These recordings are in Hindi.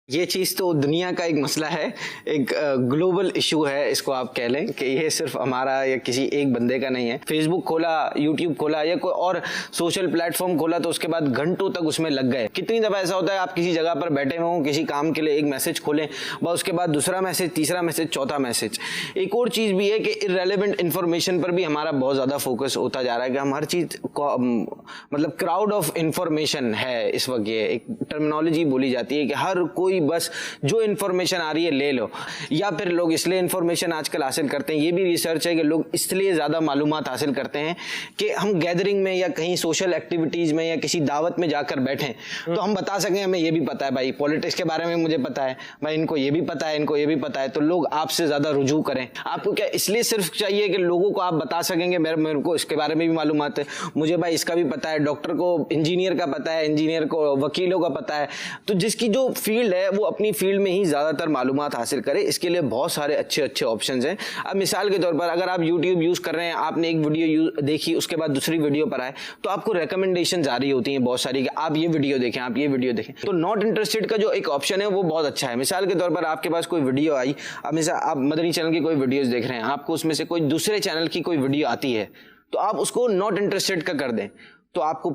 ये चीज़ तो दुनिया का एक मसला है, एक ग्लोबल इशू है, इसको आप कह लें कि ये सिर्फ हमारा या किसी एक बंदे का नहीं है। फेसबुक खोला, यूट्यूब खोला या कोई और सोशल प्लेटफॉर्म खोला तो उसके बाद घंटों तक उसमें लग गए। कितनी दफ़ा ऐसा होता है आप किसी जगह पर बैठे हो, किसी काम के लिए एक मैसेज खोलें, बस उसके बाद दूसरा मैसेज, तीसरा मैसेज, चौथा मैसेज। एक और चीज़ भी है कि इररेलेवेंट इन्फॉर्मेशन पर भी हमारा बहुत ज़्यादा फोकस होता जा रहा है कि हम हर चीज़ मतलब क्राउड ऑफ इंफॉर्मेशन है इस वक्त। ये एक टर्मिनोलॉजी बोली जाती है कि हर कोई बस जो इन्फॉर्मेशन आ रही है ले लो, या फिर लोग इसलिए इन्फॉर्मेशन आजकल हासिल करते हैं। ये भी रिसर्च है कि लोग इसलिए ज्यादा मालूमात हासिल करते हैं कि हम गैदरिंग में या कहीं सोशल एक्टिविटीज में या किसी दावत में जाकर बैठें तो हम बता सकें हमें ये भी पता है भाई, पॉलिटिक्स के बारे में मुझे पता है भाई, इनको ये भी पता है, इनको ये भी पता है, तो लोग आपसे ज्यादा रुजू करें। आपको क्या इसलिए सिर्फ चाहिए कि लोगों को आप बता सकेंगे मेरे को इसके बारे में भी मालूमात है, मुझे भाई इसका भी पता है, डॉक्टर को इंजीनियर का पता है, इंजीनियर को वकीलों का पता है। तो जिसकी जो फील्ड है वो अपनी फील्ड में ही ज्यादातर मालूमात हासिल करे। इसके लिए बहुत सारे अच्छे अच्छे ऑप्शंस हैं। अब मिसाल के तौर पर अगर आप YouTube यूज कर रहे हैं, आपने एक वीडियो देखी, उसके बाद दूसरी वीडियो पर आए तो आपको रिकमेंडेशन आ रही होती हैं बहुत सारी कि आप ये वीडियो देखें, आप ये वीडियो देखें। तो नॉट इंटरेस्टेड का जो एक ऑप्शन है वो बहुत अच्छा है। मिसाल के तौर पर आपके पास कोई वीडियो आई, अब मिसाल आप मदनी चैनल की कोई वीडियोस देख रहे हैं, आपको उसमें से कोई दूसरे चैनल की कोई वीडियो आती है तो आप उसको नॉट इंटरेस्टेड का कर दें, तो आपको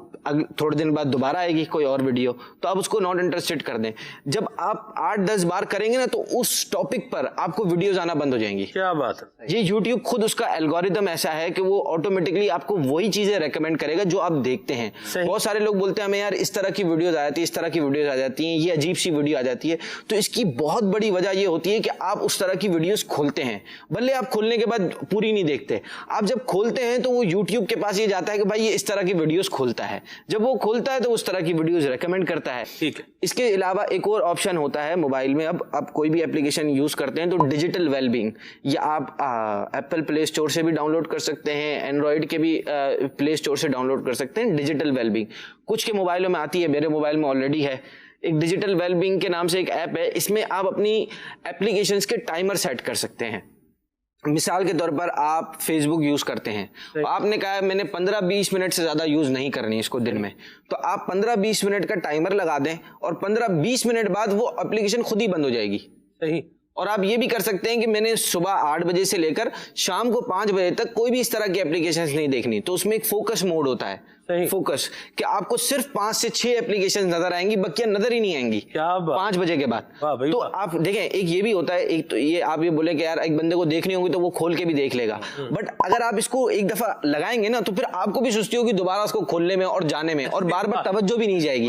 थोड़े दिन बाद दोबारा आएगी कोई और वीडियो, तो आप उसको नॉट इंटरेस्टेड कर दें। जब आप 8-10 बार करेंगे ना तो उस टॉपिक पर आपको वीडियोस आना बंद हो जाएंगी। क्या बात है। ये YouTube खुद उसका एल्गोरिदम ऐसा है कि वो ऑटोमेटिकली आपको वही चीजें रेकमेंड करेगा जो आप देखते हैं। बहुत सारे लोग बोलते हैं हमें यार इस तरह की वीडियोस आ जाती है, इस तरह की वीडियोस आ जाती हैं, ये अजीब सी वीडियो आ जाती है। तो इसकी बहुत बड़ी वजह ये होती है कि आप उस तरह की वीडियोस खोलते हैं, भले आप खोलने के बाद पूरी नहीं देखते। आप जब खोलते हैं तो वो YouTube के पास ये जाता है कि भाई ये इस तरह की वीडियोस खोलता है, जब वो खोलता है तो उस तरह की वीडियोस रेकमेंड करता है। ठीक है। इसके अलावा एक और ऑप्शन होता है मोबाइल में। अब आप कोई भी एप्लीकेशन यूज करते हैं तो डिजिटल वेलबींग, या आप एप्पल प्ले स्टोर से भी डाउनलोड कर सकते हैं, एंड्रॉइड के भी प्ले स्टोर से डाउनलोड कर सकते हैं डिजिटल वेलबींग। कुछ के मोबाइलों में आती है, मेरे मोबाइल में ऑलरेडी है। एक डिजिटल वेलबींग के नाम से एक ऐप है, इसमें आप अपनी एप्लीकेशंस के टाइमर सेट कर सकते हैं। मिसाल के तौर पर आप फेसबुक यूज करते हैं, तो आपने कहा है मैंने 15-20 मिनट से ज्यादा यूज नहीं करनी इसको दिन में, तो आप 15-20 मिनट का टाइमर लगा दें और 15-20 मिनट बाद वो एप्लीकेशन खुद ही बंद हो जाएगी। सही। और आप ये भी कर सकते हैं कि मैंने सुबह 8 बजे से लेकर शाम को 5 बजे तक कोई भी इस तरह की एप्लीकेशंस नहीं देखनी, तो उसमें एक फोकस मोड होता है। फोकस कि आपको सिर्फ 5 से 6 एप्लीकेशन नजर आएंगी, बाकी नजर ही नहीं आएंगी 5 बजे के बाद। तो आप देखें, एक ये भी होता है, एक तो ये आप ये बोले कि यार एक बंदे को देखनी होगी तो वो खोल के भी देख लेगा, बट अगर आप इसको एक दफा लगाएंगे ना तो फिर आपको भी सुस्ती होगी दोबारा उसको खोलने में और जाने में, और बार बार तवज्जो भी नहीं जाएगी।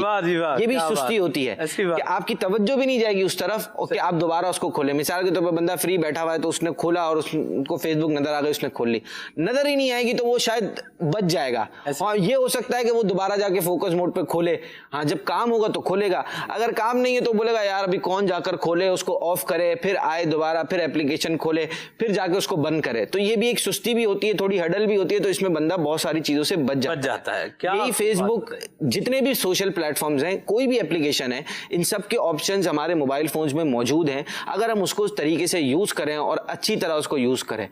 ये भी सुस्ती होती है कि आपकी तवज्जो भी नहीं जाएगी उस तरफ और कि आप दोबारा उसको खोले। मिसाल के तौर पर बंदा फ्री बैठा हुआ है तो उसने खोला और उसको फेसबुक नजर आ गई, उसने खोल ली, नजर ही नहीं आएगी तो वो शायद बच जाएगा। और ये हो सकता है कि वो दोबारा जाके फोकस मोड पे खोले, हाँ जब काम होगा तो खोलेगा, अगर काम नहीं है तो बोलेगा यार अभी कौन जाकर खोले, उसको ऑफ करे, फिर आए दोबारा, फिर एप्लीकेशन खोले, फिर जाके उसको बंद करे। तो ये भी एक सुस्ती भी होती है, थोड़ी हडल भी होती है, तो इसमें बंदा बहुत सारी चीजों से बच जाता है। यही फेसबुक, जितने भी सोशल प्लेटफॉर्म्स हैं, कोई भी एप्लीकेशन है, इन सब के ऑप्शंस हमारे मोबाइल फोन्स में मौजूद हैं, अगर हम उसको उस तरीके से यूज करें और अच्छी तरह उसको यूज करें।